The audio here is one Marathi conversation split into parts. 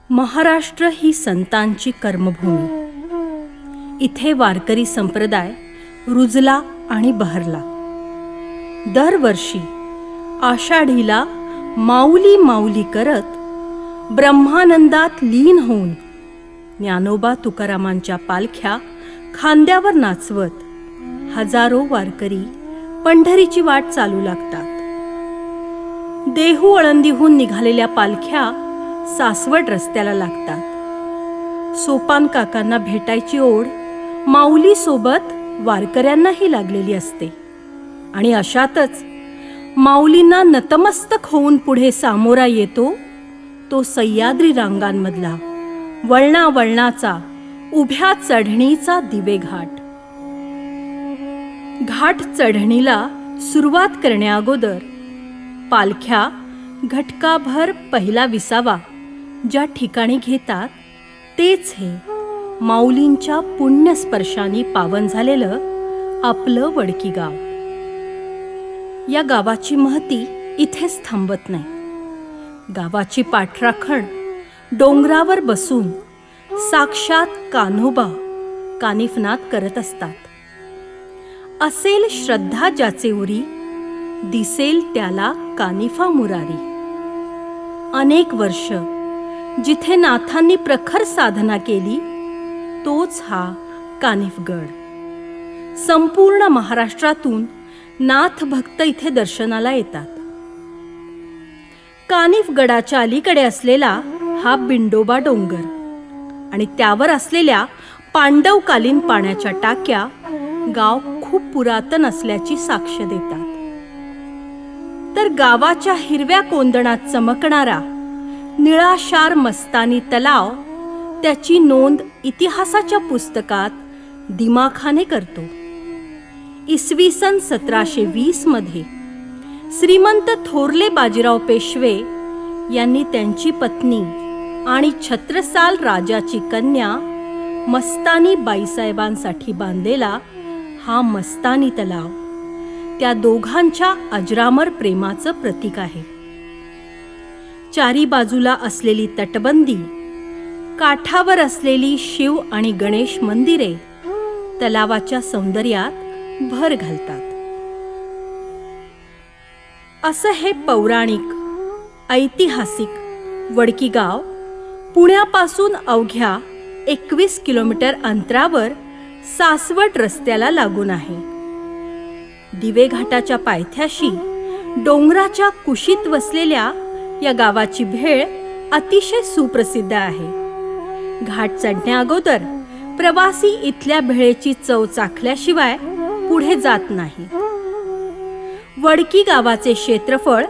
महाराष्ट्र ही संतांची कर्मभूमी. इथे वारकरी संप्रदाय रुजला आणि बहरला. दरवर्षी आषाढीला माऊली माऊली करत ब्रह्मानंदात लीन होऊन ज्ञानोबा तुकारामांच्या पालख्या खांद्यावर नाचवत हजारो वारकरी पंढरीची वाट चालू लागतात. देहू आळंदीहून निघालेल्या पालख्या सासवड रस्त्याला लागतात. सोपान काकांना भेटायची ओढ माऊली सोबत वारकऱ्यांनाही लागलेली असते. आणि अशातच माऊलींना नतमस्तक होऊन पुढे सामोरा येतो तो सह्याद्री रांगांमधला वळणा वळणाचा उभ्या चढणीचा दिवे घाट. घाट चढणीला सुरुवात करण्याअगोदर पालख्या घटकाभर पहिला विसावा ज्या ठिकाणी घेतात तेच हे माऊलींच्या पुण्यस्पर्शाने पावन झालेलं आपलं वडकी गाव. या गावाची महती इथेच थांबत नाही. गावाची पाठराखण डोंगरावर बसून साक्षात कान्होबा कानिफनाथ करत असतात. असेल श्रद्धा ज्याचे उरी, दिसेल त्याला कानिफा मुरारी. अनेक वर्ष जिथे नाथांनी प्रखर साधना केली तोच हा कानिफगड. संपूर्ण महाराष्ट्रातून नाथ भक्त इथे दर्शनाला येतात. कानिफगडाच्या अलीकडे असलेला हा बिंडोबा डोंगर आणि त्यावर असलेल्या पांडवकालीन पाण्याच्या टाक्या गाव खूप पुरातन असल्याची साक्ष देतात. तर गावाच्या हिरव्या कोंदणात चमकणारा निळाशार मस्तानी तलाव त्याची नोंद इतिहासाच्या पुस्तकात दिमाखाने करतो. इसवी सन 1720 मध्ये श्रीमंत थोरले बाजीराव पेशवे यांनी त्यांची पत्नी आणि छत्रसाल राजाची कन्या मस्तानी बाईसाहेबांसाठी बांधलेला हा मस्तानी तलाव त्या दोघांच्या अजरामर प्रेमाचं प्रतीक आहे. चारी बाजूला असलेली तटबंदी, काठावर असलेली शिव आणि गणेश मंदिरे तलावाच्या सौंदर्यात भर घालतात. असं हे पौराणिक ऐतिहासिक वडकी गाव पुण्यापासून अवघ्या 21 किलोमीटर अंतरावर सासवड रस्त्याला लागून आहे. दिवे घाटाच्या पायथ्याशी डोंगराच्या कुशीत वसलेल्या या गावाची भेळ अतिशय सुप्रसिद्ध आहे. घाट चढण्याअगोदर प्रवासी इथल्या भेळेची चव चाखल्याशिवाय पुढे जात नाही. वडकी गावाचे क्षेत्रफळ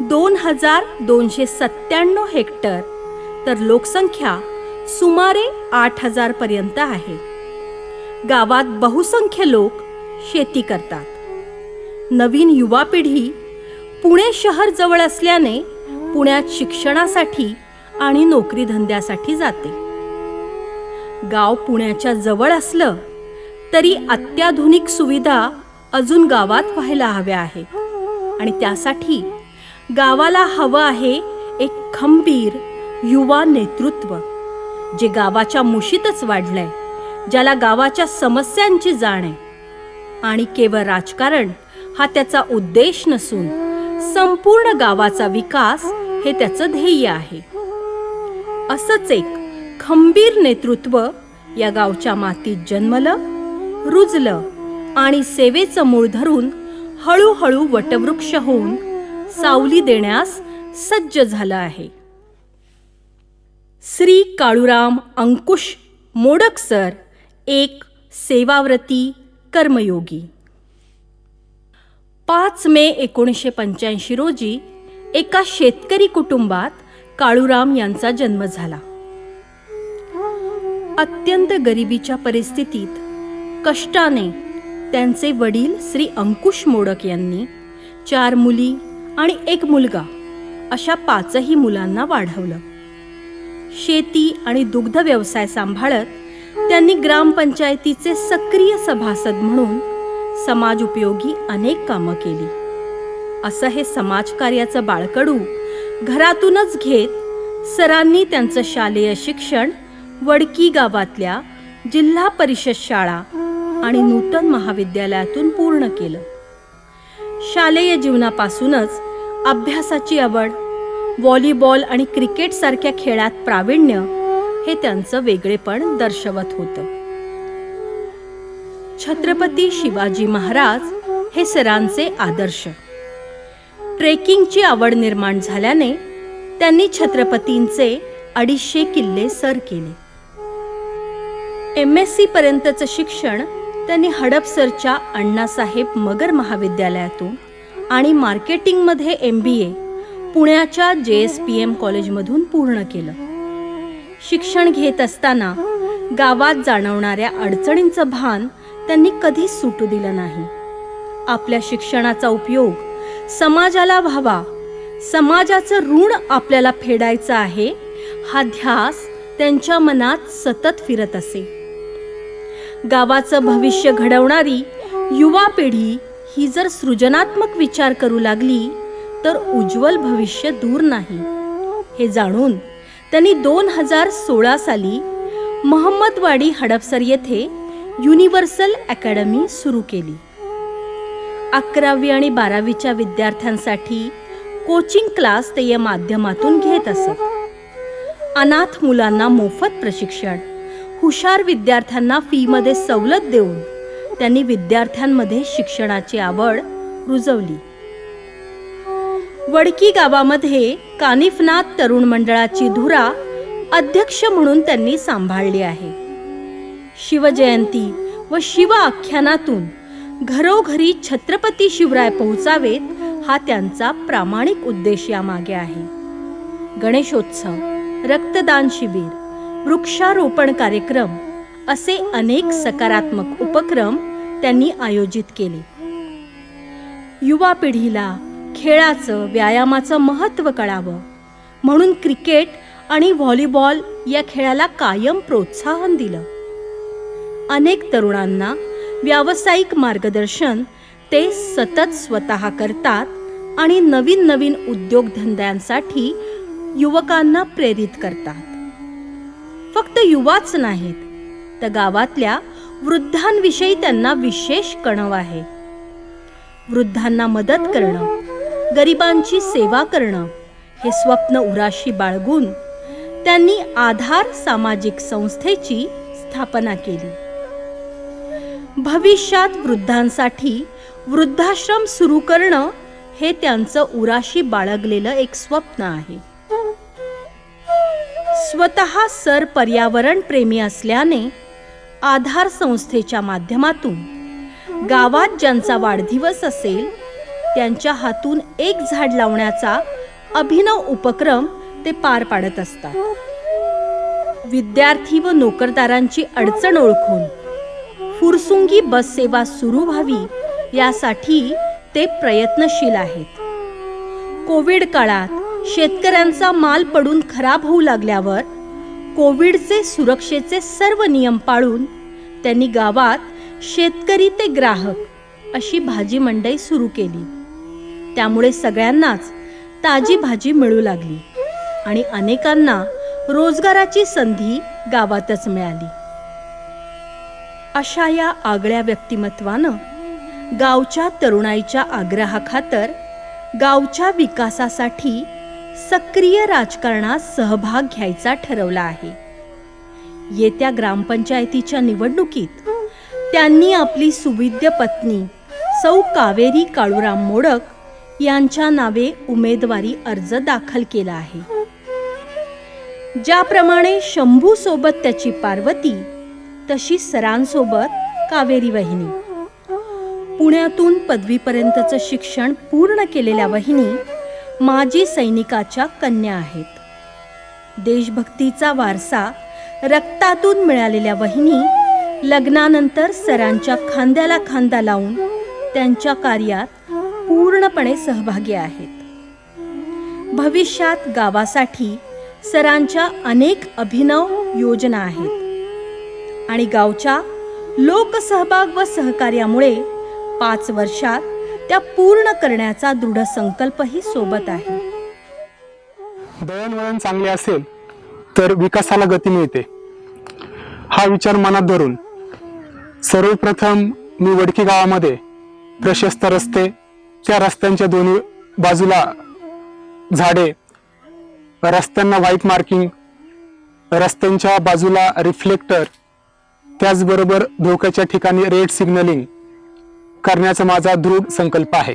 2297 हेक्टर तर लोकसंख्या सुमारे 8000 पर्यंत आहे. गावात बहुसंख्य लोक शेती करतात. नवीन युवा पिढी पुणे शहर जवळ असल्याने पुण्यात शिक्षणासाठी आणि नोकरी धंद्यासाठी जाते. गाव पुण्याच्या जवळ असलं तरी अत्याधुनिक सुविधा अजून गावात व्हायला हव्या आहेत आणि त्यासाठी गावाला हवं आहे एक खंबीर युवा नेतृत्व जे गावाच्या मुशीतच वाढलंय, ज्याला गावाच्या समस्यांची जाण आहे आणि केवळ राजकारण हा त्याचा उद्देश नसून संपूर्ण गावाचा विकास हे त्याचं ध्येय आहे. असंच एक खंबीर नेतृत्व या गावच्या मातीत जन्मलं, रुजलं आणि सेवेचं मूळ धरून हळूहळू वटवृक्ष होऊन सावली देण्यास सज्ज झालं आहे. श्री काळूराम अंकुश मोडक सर एक सेवाव्रती कर्मयोगी. 5 मे 1985 रोजी एका शेतकरी कुटुंबात काळूराम यांचा जन्म झाला. अत्यंत गरिबीच्या परिस्थितीत कष्टाने त्यांचे वडील श्री अंकुश मोडक यांनी 4 मुली आणि 1 मुलगा अशा 5ही मुलांना वाढवलं. शेती आणि दुग्ध व्यवसाय सांभाळत त्यांनी ग्रामपंचायतीचे सक्रिय सभासद म्हणून समाज उपयोगी अनेक कामं केली. असं हे समाजकार्याचं बाळकडू घरातूनच घेत सरांनी त्यांचं शालेय शिक्षण वडकी गावातल्या जिल्हा परिषद शाळा आणि नूतन महाविद्यालयातून पूर्ण केलं. शालेय जीवनापासूनच अभ्यासाची आवड, व्हॉलीबॉल आणि क्रिकेट सारख्या खेळात प्रावीण्य हे त्यांचं वेगळेपण दर्शवत होतं. छत्रपती शिवाजी महाराज हे सरांचे आदर्श. ट्रेकिंगची आवड निर्माण झाल्याने त्यांनी छत्रपतींचे 250 किल्ले सर केले. MSc पर्यंतचं शिक्षण त्यांनी हडपसरच्या अण्णासाहेब मगर महाविद्यालयातून आणि मार्केटिंगमध्ये MBA पुण्याच्या JSPM कॉलेजमधून पूर्ण केलं. शिक्षण घेत असताना गावात जाणवणाऱ्या अडचणींचं भान त्यांनी कधीच सुटू दिलं नाही. आपल्या शिक्षणाचा उपयोग समाजाला व्हावा, समाजाचं ऋण आपल्याला फेडायचं आहे, हा ध्यास त्यांच्या मनात सतत फिरत असे. गावाचं भविष्य घडवणारी युवा पिढी ही जर सृजनात्मक विचार करू लागली तर उज्ज्वल भविष्य दूर नाही, हे जाणून त्यांनी 2016 साली महम्मदवाडी हडपसर येथे युनिव्हर्सल अकॅडमी सुरू केली. 11वी आणि 12वीच्या विद्यार्थ्यांसाठी कोचिंग क्लास ते या माध्यमातून घेत असत. अनाथ मुलांना मोफत प्रशिक्षण, हुशार विद्यार्थ्यांना फीमध्ये सवलत देऊन त्यांनी विद्यार्थ्यांमध्ये शिक्षणाची आवड रुजवली. वडकी गावामध्ये कानिफनाथ तरुण मंडळाची धुरा अध्यक्ष म्हणून त्यांनी सांभाळली आहे. शिवजयंती व शिव आख्यानातून घरोघरी छत्रपती शिवराय पोहोचावेत हा त्यांचा प्रामाणिक उद्देश यामागे आहे. गणेशोत्सव, रक्तदान शिबिर, वृक्षारोपण कार्यक्रम असे अनेक सकारात्मक उपक्रम त्यांनी आयोजित केले. युवा पिढीला खेळाचं, व्यायामाचं महत्त्व कळावं म्हणून क्रिकेट आणि व्हॉलीबॉल या खेळाला कायम प्रोत्साहन दिलं. अनेक तरुणांना व्यावसायिक मार्गदर्शन ते सतत स्वतः करतात आणि नवीन नवीन उद्योगधंद्यांसाठी युवकांना प्रेरित करतात. फक्त युवाच नाहीत, तर गावातल्या वृद्धांविषयी त्यांना विशेष कणव आहे. वृद्धांना मदत करणं, गरिबांची सेवा करणं हे स्वप्न उराशी बाळगून त्यांनी आधार सामाजिक संस्थेची स्थापना केली. भविष्यात वृद्धांसाठी वृद्धाश्रम सुरू करणं हे त्यांचं उराशी बाळगलेलं एक स्वप्न आहे. स्वतः सर पर्यावरण प्रेमी असल्याने आधार संस्थेच्या माध्यमातून गावात ज्यांचा वाढदिवस असेल त्यांच्या हातून एक झाड लावण्याचा अभिनव उपक्रम ते पार पाडत असतात. विद्यार्थी व नोकरदारांची अडचण ओळखून फुरसुंगी बस सेवा सुरू व्हावी यासाठी ते प्रयत्नशील आहेत. कोविड काळात शेतकऱ्यांचा माल पडून खराब होऊ लागल्यावर कोविडचे सुरक्षेचे सर्व नियम पाळून त्यांनी गावात शेतकरी ते ग्राहक अशी भाजी मंडई सुरू केली. त्यामुळे सगळ्यांनाच ताजी भाजी मिळू लागली आणि अनेकांना रोजगाराची संधी गावातच मिळाली. अशा या आगळ्या व्यक्तिमत्वानं गावच्या तरुणाईच्या आग्रहाखातर गावच्या विकासासाठी सक्रिय राजकारणात सहभाग घ्यायचा ठरवला आहे. येत्या ग्रामपंचायतीच्या निवडणुकीत त्यांनी आपली सुविद्य पत्नी सौ कावेरी काळूराम मोडक यांच्या नावे उमेदवारी अर्ज दाखल केला आहे. ज्याप्रमाणे शंभू सोबत त्याची पार्वती, तशी सरांसोबत कावेरी वहिनी. पुण्यातून पदवीपर्यंतचं शिक्षण पूर्ण केलेल्या वहिनी माजी सैनिकाच्या कन्या आहेत. देशभक्तीचा वारसा रक्तातून मिळालेल्या वहिनी लग्नानंतर सरांच्या खांद्याला खांदा लावून त्यांच्या कार्यात पूर्णपणे सहभागी आहेत. भविष्यात गावासाठी सरांच्या अनेक अभिनव योजना आहेत आणि गावच्या लोकसहभाग व सहकार्यामुळे 5 वर्षात त्या पूर्ण करण्याचा दृढ संकल्पही सोबत आहे. दळणवळण चांगले असेल तर विकासाला गती मिळते. हा विचार मनात धरून सर्वप्रथम मी वडकी गावामध्ये प्रशस्त रस्ते, त्या रस्त्यांच्या दोन्ही बाजूला झाडे, रस्त्यांना व्हाईट मार्किंग, रस्त्यांच्या बाजूला रिफ्लेक्टर, त्याचबरोबर धोक्याच्या ठिकाणी रेड सिग्नलिंग करण्याचा माझा दृढ संकल्प आहे.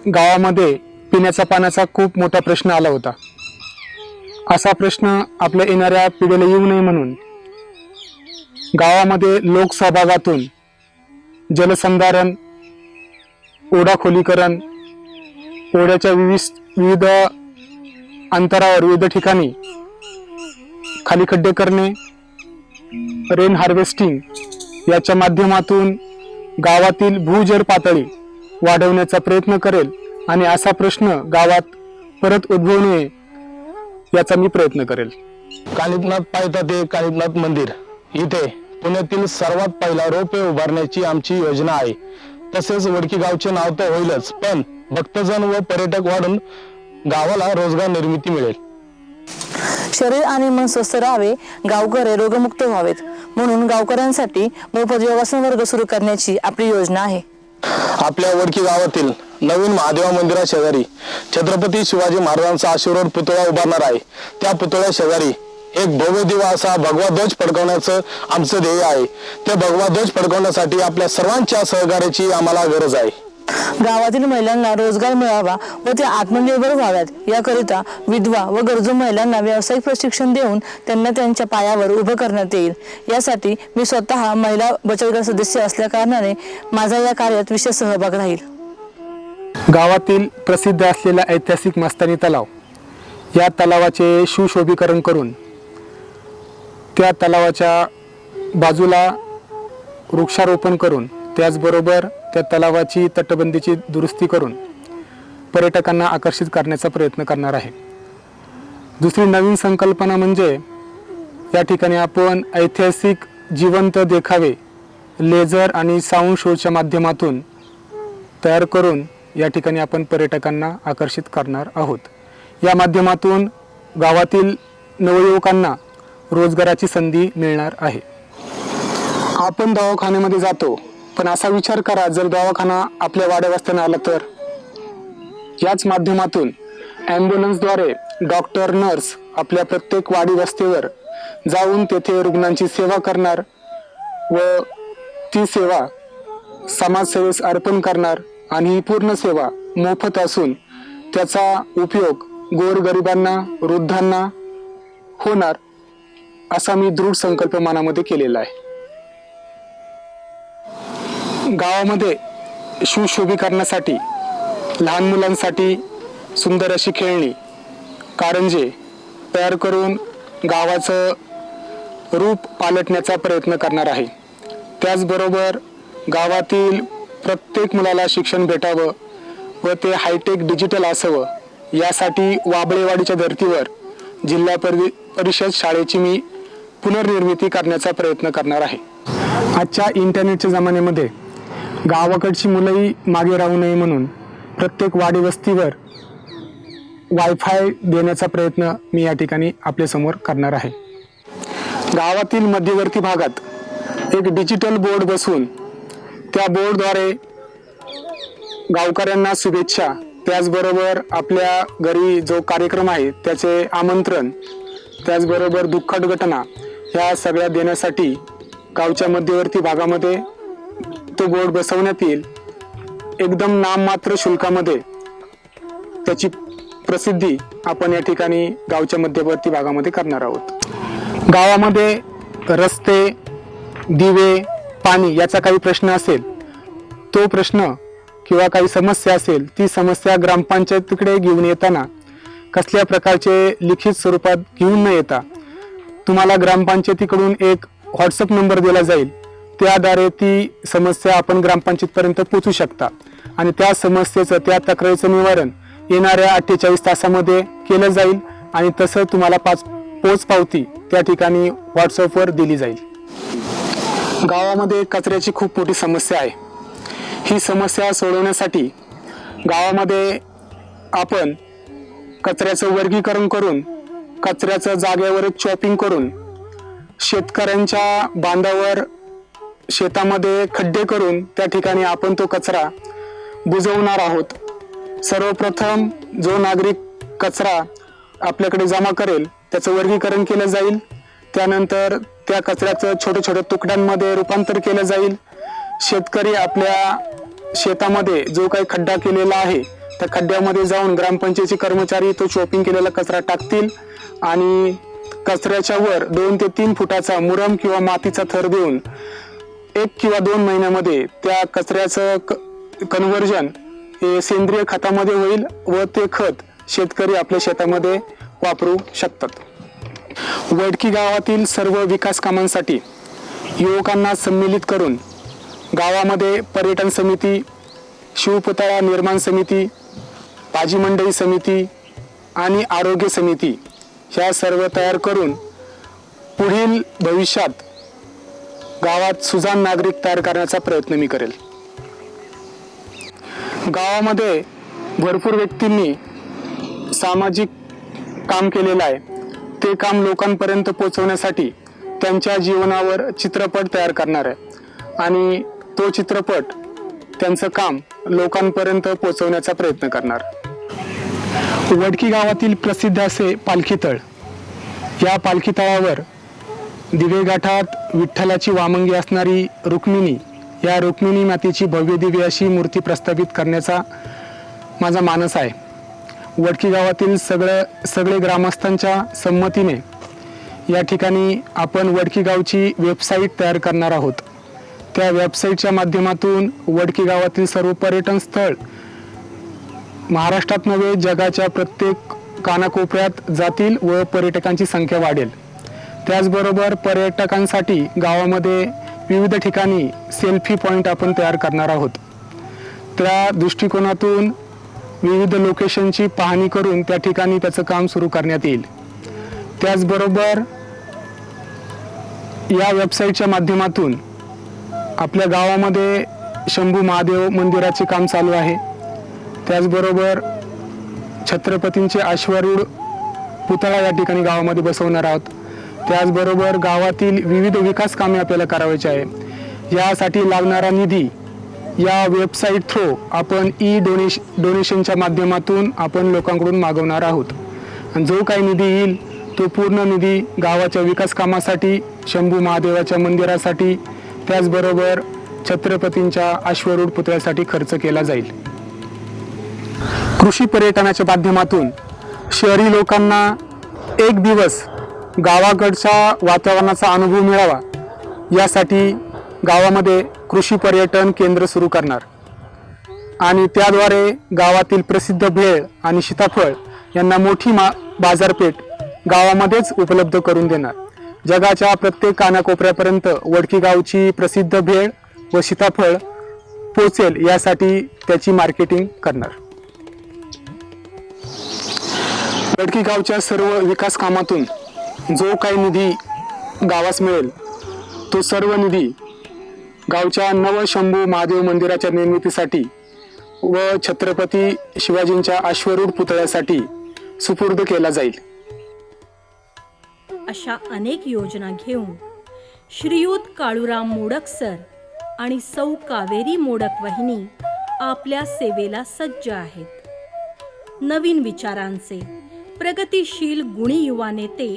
गावामध्ये पिण्याच्या पाण्याचा खूप मोठा प्रश्न आला होता. असा प्रश्न आपल्या येणाऱ्या पिढीला येऊ नये म्हणून गावामध्ये लोकसहभागातून जलसंधारण, ओढा खोलीकरण, ओढ्याच्या विविध अंतरावर विविध ठिकाणी खाली खड्डे करणे, रेन हार्वेस्टिंग याच्या माध्यमातून गावातील भूजल पातळी वाढवण्याचा प्रयत्न करेल आणि असा प्रश्न गावात परत उद्भवू नये याचा मी प्रयत्न करेल. कालिपनाथ पायथा ते कालिपनाथ मंदिर इथे पुण्यातील सर्वात पहिला रोपवे उभारण्याची आमची योजना आहे. तसेच वडकी गावचे नाव तर होईलच, पण भक्तजन व पर्यटक वाढून गावाला रोजगार निर्मिती मिळेल. शरीर आणि मन स्वस्थ राहावे, गावकरी रोगमुक्त व्हावेत म्हणून गावकऱ्यांसाठी मोफत योगासन वर्ग सुरू करण्याची आपली योजना आहे. आपल्या वडकी गावातील नवीन महादेवा मंदिरा शेजारी छत्रपती शिवाजी महाराजांचा आशीर्वाद पुतळा उभारणार आहे. त्या पुतळ्या शेजारी एक भव्य दिवा असा भगवा ध्वज फडकवण्याचं आमचं ध्येय आहे. ते भगवा ध्वज फडकवण्यासाठी आपल्या सर्वांच्या सहकार्याची आम्हाला गरज आहे. गावातील महिलांना रोजगार मिळावा व ते आत्मनिर्भर व्हाव्यात याकरिता विधवा व गरजू महिलांना व्यावसायिक प्रशिक्षण देऊन त्यांना त्यांच्या पायावर उभं करण्यात येईल. यासाठी मी स्वतः महिला बचत गट सदस्य असल्या कारणाने माझा या कार्यात विशेष सहभाग राहील. गावातील प्रसिद्ध असलेला ऐतिहासिक मस्तानी तलाव, या तलावाचे सुशोभीकरण करून त्या तलावाच्या बाजूला वृक्षारोपण करून त्याचबरोबर त्या तलावाची तटबंदीची दुरुस्ती करून पर्यटकांना आकर्षित करण्याचा प्रयत्न करणार आहे. दुसरी नवीन संकल्पना म्हणजे या ठिकाणी आपण ऐतिहासिक जिवंत देखावे लेझर आणि साऊंड शोच्या माध्यमातून तयार करून या ठिकाणी आपण पर्यटकांना आकर्षित करणार आहोत. या माध्यमातून गावातील नवयुवकांना रोजगाराची संधी मिळणार आहे. आपण दवाखान्यामध्ये जातो, पण असा विचार करा जर दवाखाना आपल्या वाड्यावस्त्याने आला तर. याच माध्यमातून ॲम्ब्युलन्सद्वारे डॉक्टर, नर्स आपल्या प्रत्येक वाडी वस्तीवर जाऊन तेथे रुग्णांची सेवा करणार व ती सेवा समाजसेवेस अर्पण करणार आणि ही पूर्ण सेवा मोफत असून त्याचा उपयोग गोरगरिबांना, वृद्धांना होणार असा मी दृढ संकल्प मनामध्ये केलेला आहे. गावामध्ये सुशोभीकरणासाठी लहान मुलांसाठी सुंदर अशी खेळणी, कारंजे तयार करून गावाचं रूप पालटण्याचा प्रयत्न करणार आहे. त्याचबरोबर गावातील प्रत्येक मुलाला शिक्षण भेटावं व ते हायटेक डिजिटल असावं यासाठी वाबळेवाडीच्या धर्तीवर जिल्हा परिषद शाळेची मी पुनर्निर्मिती करण्याचा प्रयत्न करणार आहे. आजच्या इंटरनेटच्या जमान्यामध्ये गावाकडची मुलंही मागे राहू नये म्हणून प्रत्येक वाडी वस्तीवर वायफाय देण्याचा प्रयत्न मी या ठिकाणी आपल्यासमोर करणार आहे. गावातील मध्यवर्ती भागात एक डिजिटल बोर्ड बसवून त्या बोर्डद्वारे गावकऱ्यांना शुभेच्छा, त्याचबरोबर आपल्या घरी जो कार्यक्रम आहे त्याचे आमंत्रण, त्याचबरोबर दुःखद घटना ह्या सगळ्या देण्यासाठी गावच्या मध्यवर्ती भागामध्ये तो बोर्ड बसवण्यात येईल. एकदम नाममात्र शुल्कामध्ये त्याची प्रसिद्धी आपण या ठिकाणी गावच्या मध्यवर्ती भागामध्ये करणार आहोत. गावामध्ये रस्ते, दिवे, पाणी याचा काही प्रश्न असेल, तो प्रश्न किंवा काही समस्या असेल, ती समस्या ग्रामपंचायतीकडे घेऊन येताना कसल्या प्रकारचे लिखित स्वरूपात घेऊन न येता तुम्हाला ग्रामपंचायतीकडून एक व्हॉट्सअप नंबर दिला जाईल. त्याद्वारे ती समस्या आपण ग्रामपंचायतपर्यंत पोहोचू शकता आणि त्या समस्येचं, त्या तक्रारीचं निवारण येणाऱ्या 48 तासामध्ये केलं जाईल आणि तसं तुम्हाला पोचपावती त्या ठिकाणी व्हॉट्सअपवर दिली जाईल. गावामध्ये कचऱ्याची खूप मोठी समस्या आहे. ही समस्या सोडवण्यासाठी गावामध्ये आपण कचऱ्याचं वर्गीकरण करून कचऱ्याचं जागेवरच चॉपिंग करून शेतकऱ्यांच्या बांधावर शेतामध्ये खड्डे करून त्या ठिकाणी आपण तो कचरा बुजवणार आहोत. सर्वप्रथम जो नागरिक कचरा आपल्याकडे जमा करेल त्याचं वर्गीकरण केलं जाईल. त्यानंतर त्या कचऱ्याचं छोट्या छोट्या तुकड्यांमध्ये रूपांतर केलं जाईल. शेतकरी आपल्या शेतामध्ये जो काही खड्डा केलेला आहे त्या खड्ड्यामध्ये जाऊन ग्रामपंचायतीचे कर्मचारी तो चॉपिंग केलेला कचरा टाकतील आणि कचऱ्याच्या वर 2 ते 3 फुटाचा मुरम किंवा मातीचा थर देऊन 1 किंवा 2 महिन्यामध्ये त्या कचऱ्याचं कन्व्हर्जन हे सेंद्रिय खतामध्ये होईल व ते खत शेतकरी आपल्या शेतामध्ये वापरू शकतात. वडकी गावातील सर्व विकास कामांसाठी युवकांना सम्मिलित करून गावामध्ये पर्यटन समिती, शिवपुतळा निर्माण समिती, भाजी मंडई समिती आणि आरोग्य समिती ह्या सर्व तयार करून पुढील भविष्यात गावात सुजाण नागरिक तयार करण्याचा प्रयत्न मी करेल. गावामध्ये भरपूर व्यक्तींनी सामाजिक काम केलेलं आहे. ते काम लोकांपर्यंत पोहोचवण्यासाठी त्यांच्या जीवनावर चित्रपट तयार करणार आहे आणि तो चित्रपट त्यांचं काम लोकांपर्यंत पोहोचवण्याचा प्रयत्न करणार. वडकी गावातील प्रसिद्ध असे पालखी तळ. या पालखी तळावर दिवे घाटात विठ्ठलाची वामंगी असणारी रुक्मिणी, या रुक्मिणी मातेची भव्य दिव्य अशी मूर्ती प्रस्थापित करण्याचा माझा मानस आहे. वडकी गावातील सगळे ग्रामस्थांच्या संमतीने या ठिकाणी आपण वडकी गावची वेबसाईट तयार करणार आहोत. त्या वेबसाईटच्या माध्यमातून वडकी गावातील सर्व पर्यटन स्थळ महाराष्ट्रात नव्हे जगाच्या प्रत्येक कानाकोपऱ्यात जातील व पर्यटकांची संख्या वाढेल. त्याचबरोबर पर्यटकांसाठी गावामध्ये विविध ठिकाणी सेल्फी पॉईंट आपण तयार करणार आहोत. त्या दृष्टिकोनातून विविध लोकेशनची पाहणी करून त्या ठिकाणी त्याचं काम सुरू करण्यात येईल. त्याचबरोबर या वेबसाईटच्या माध्यमातून आपल्या गावामध्ये शंभू महादेव मंदिराचे काम चालू आहे. त्याचबरोबर छत्रपतींचे अश्वारूढ पुतळा या ठिकाणी गावामध्ये बसवणार आहोत. त्याचबरोबर गावातील विविध विकास कामे आपल्याला करायची आहे. यासाठी लागणारा निधी या वेबसाईट थ्रू आपण डोनेशनच्या माध्यमातून आपण लोकांकडून मागवणार आहोत. आणि जो काही निधी येईल तो पूर्ण निधी गावाच्या विकास कामासाठी, शंभू महादेवाच्या मंदिरासाठी, त्याचबरोबर छत्रपतींच्या अश्वारूढ पुतळ्यासाठी खर्च केला जाईल. कृषी पर्यटनाच्या माध्यमातून शहरी लोकांना एक दिवस गावाकडच्या वातावरणाचा अनुभव मिळावा यासाठी गावामध्ये कृषी पर्यटन केंद्र सुरू करणार आणि त्याद्वारे गावातील प्रसिद्ध भेळ आणि सीताफळ यांना मोठी बाजारपेठ गावामध्येच उपलब्ध करून देणार. जगाच्या प्रत्येक कानाकोपऱ्यापर्यंत वडकी गावची प्रसिद्ध भेळ व सीताफळ पोचेल यासाठी त्याची मार्केटिंग करणार. वडकी गावच्या सर्व विकास कामातून जो काही निधी गावास मिळेल तो सर्व निधी गावच्या नवशंभू महादेव मंदिराच्या निर्मितीसाठी व छत्रपती शिवाजींच्या अश्वारूढ पुतळ्यासाठी सुपूर्द केला जाईल. अशा अनेक योजना घेऊन श्रीयुत काळूराम मोडक सर आणि सौ कावेरी मोडक वहिनी आपल्या सेवेला सज्ज आहेत. नवीन विचारांचे प्रगतिशील गुणी युवा नेते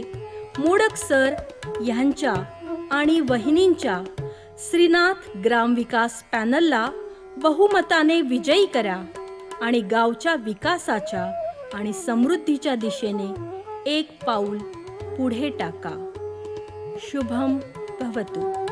मोडक सर यांच्या आणि वहिनींच्या श्रीनाथ ग्रामविकास पॅनलला बहुमताने विजयी करा आणि गावच्या विकासाच्या आणि समृद्धीच्या दिशेने एक पाऊल पुढे टाका. शुभम भवतु.